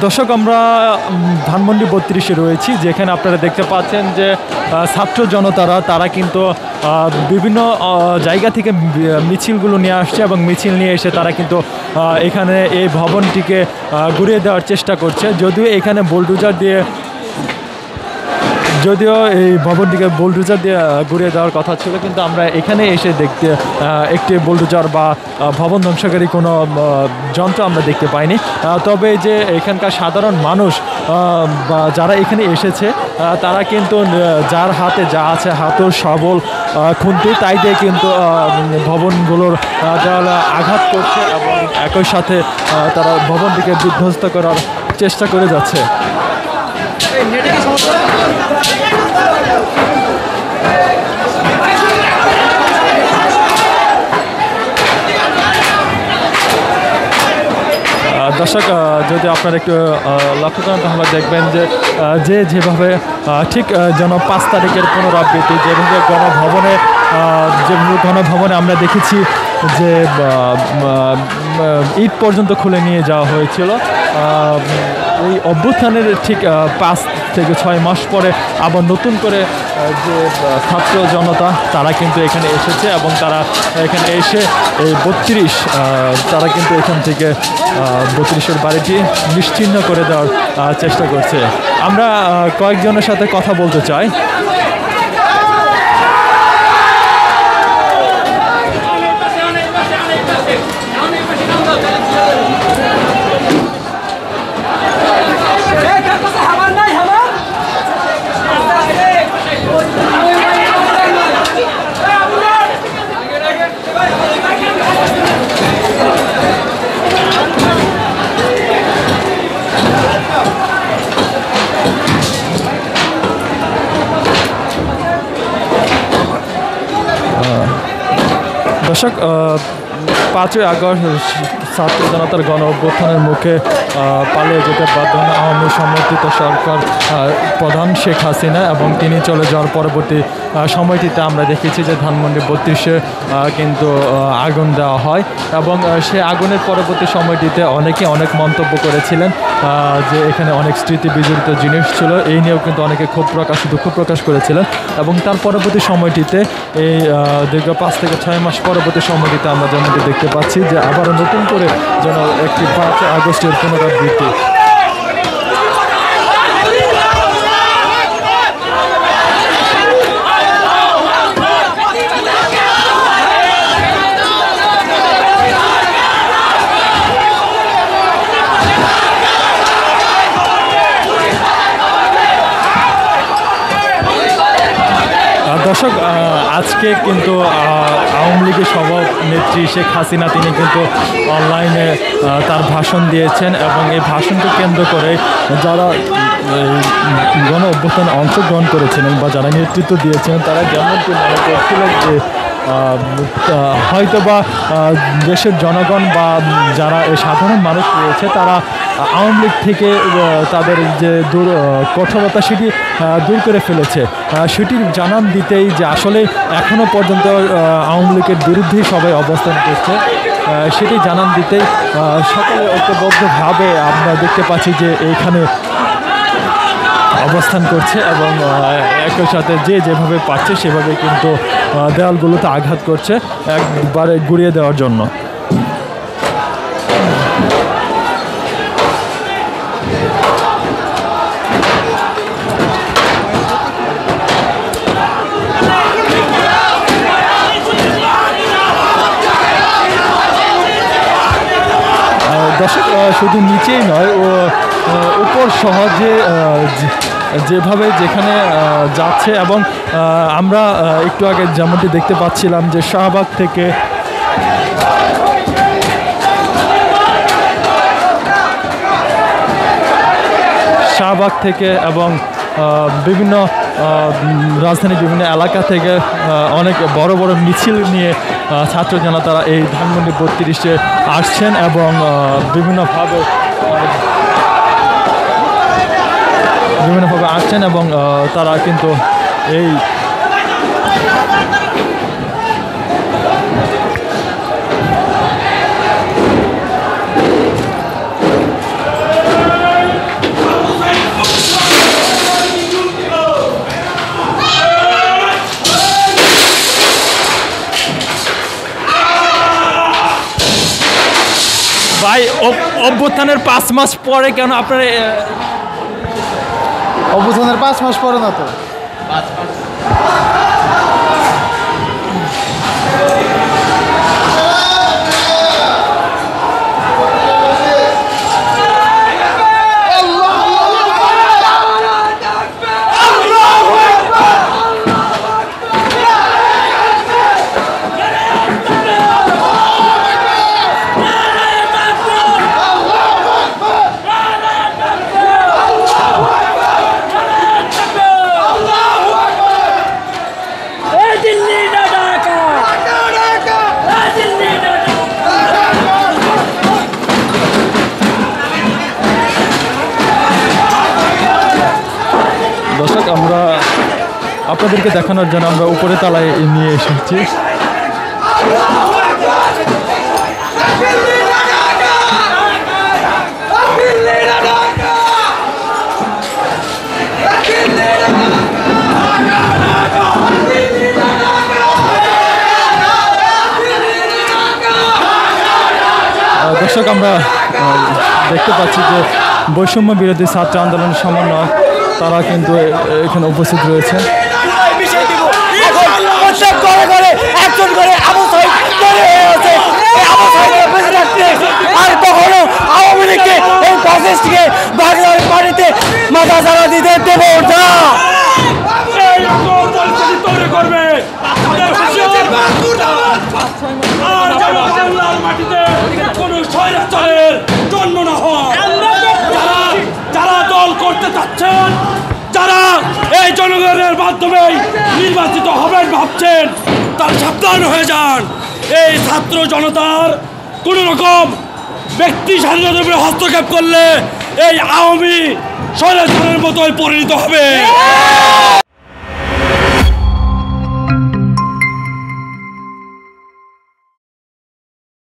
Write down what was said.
দর্শক আমরা ধানমন্ডি ৩২-এ রয়েছি, যেখানে আপনারা দেখতে পাচ্ছেন যে ছাত্র জনতারা তারা কিন্তু বিভিন্ন জায়গা থেকে মিছিলগুলো নিয়ে আসছে এবং মিছিল নিয়ে এসে তারা কিন্তু এখানে এই ভবনটিকে ঘুরিয়ে দেওয়ার চেষ্টা করছে। যদিও এখানে এই ভবনটিকে বুলডোজার দিয়ে ঘুরিয়ে দেওয়ার কথা ছিল, কিন্তু আমরা এখানে এসে দেখতে একটি বুলডোজার বা ভবন ধ্বংসকারী কোনো যন্ত্র আমরা দেখতে পাইনি। তবে যে এখানকার সাধারণ মানুষ বা যারা এখানে এসেছে তারা কিন্তু যার হাতে যা আছে হাতুড় শাবল খুন্তি তাই দিয়ে কিন্তু ভবনগুলোর দেওয়ালে আঘাত করছে এবং একই সাথে তারা ভবনটিকে বিধ্বস্ত করার চেষ্টা করে যাচ্ছে। দর্শক যদি আপনারা একটু লক্ষ্য করেন তাহলে দেখবেন যে যেভাবে ঠিক যেন 5 তারিখের পুনরাবৃত্তি, যেভাবে গণভবনে আমরা দেখেছি যে ঈদ পর্যন্ত খুলে নিয়ে যাওয়া হয়েছিল, এই অভ্যুত্থানের ঠিক 5 থেকে 6 মাস পরে আবার নতুন করে যে ছাত্র জনতা তারা কিন্তু এখানে এসেছে এবং তারা এখানে এসে এই ৩২ তারা কিন্তু এখান থেকে ৩২-এর বাড়িটি নিশ্চিহ্ন করে দেওয়ার চেষ্টা করছে। আমরা কয়েকজনের সাথে কথা বলতে চাই। দর্শক 5ই আগস্ট ছাত্র জনতার গণ অভ্যুত্থানের মুখে পালিয়ে যেতে বাধ্য হন আওয়ামী সমর্থিত সরকার প্রধান শেখ হাসিনা এবং তিনি চলে যাওয়ার পরবর্তী সময়টিতে আমরা দেখেছি যে ধানমন্ডি ৩২-এ কিন্তু আগুন দেওয়া হয় এবং সে আগুনের পরবর্তী সময়টিতে অনেকে অনেক মন্তব্য করেছিলেন যে এখানে অনেক স্মৃতি বিজড়িত জিনিস ছিল, এই নিয়েও কিন্তু অনেকে দুঃখ প্রকাশ করেছিলেন এবং তার পরবর্তী সময়টিতে এই দীর্ঘ 5 থেকে 6 মাস পরবর্তী সময়টিতে আমরা যেমনটি দেখতে পাচ্ছি যে আবারও নতুন করে যেন একটি 5 আগস্টের পুনরাবৃত্তি। দর্শক আজকে কিন্তু আওয়ামী লীগের সভানেত্রী শেখ হাসিনা তিনি কিন্তু অনলাইনে তার ভাষণ দিয়েছেন এবং এই ভাষণকে কেন্দ্র করে যারা গণ অভ্যুত্থানে অংশগ্রহণ করেছিলেন বা যারা নেতৃত্ব দিয়েছেন তারা যেমনটি মনে করছিলেন যে হয়তোবা দেশের জনগণ বা যারা সাধারণ মানুষ রয়েছে তারা আওয়ামী লীগ থেকে তাদের যে কঠোরতা সেটি দূর করে ফেলেছে, সেটির জানান দিতেই যে আসলে এখনও পর্যন্ত আওয়ামী লীগের বিরুদ্ধেই সবাই অবস্থান করছে, সেটি জানান দিতেই সকলে ঐক্যবদ্ধভাবে আমরা দেখতে পাচ্ছি যে এইখানে অবস্থান করছে এবং একই সাথে যে যেভাবে পাচ্ছে সেভাবে কিন্তু দেওয়ালগুলোতে আঘাত করছে একবারে ঘুরিয়ে দেওয়ার জন্য। দর্শক শুধু নিচেই নয় উপর সহজে যেভাবে যেখানে যাচ্ছে এবং আমরা একটু আগে যেমনটি দেখতে পাচ্ছিলাম যে শাহবাগ থেকে এবং বিভিন্ন রাজধানীর বিভিন্ন এলাকা থেকে অনেক বড় বড় মিছিল নিয়ে ছাত্র জনতারা এই ধানমন্ডি ৩২-এ আসছেন এবং বিভিন্নভাবে আসছেন এবং তারা কিন্তু এই ভাই অভ্যুত্থানের 5 মাস পরে কেন আপনার অভ্যুত্থানের 5 মাস পরে না তো দর্শক আমরা আপনাদেরকে দেখানোর জন্য আমরা উপরে তলায় নিয়ে এসেছি। দর্শক আমরা দেখতে পাচ্ছি যে বৈষম্য বিরোধী ছাত্র আন্দোলনের সমন্বয় তারা কিন্তু এখানে উপস্থিত রয়েছে। মাথা চালা দিতে দেব না। জন্ম না হয় যারা দল করতে চাচ্ছেন, যারা এই জনগণের মাধ্যমে নির্বাচিত হবেন ভাবছেন, তার সাবধান হয়ে যান। এই ছাত্র জনতার কোন রকম ব্যক্তি স্বাধীনতার উপরে হস্তক্ষেপ করলে এই আওয়ামী স্বৈরাচারের মতোই পরিণত হবে।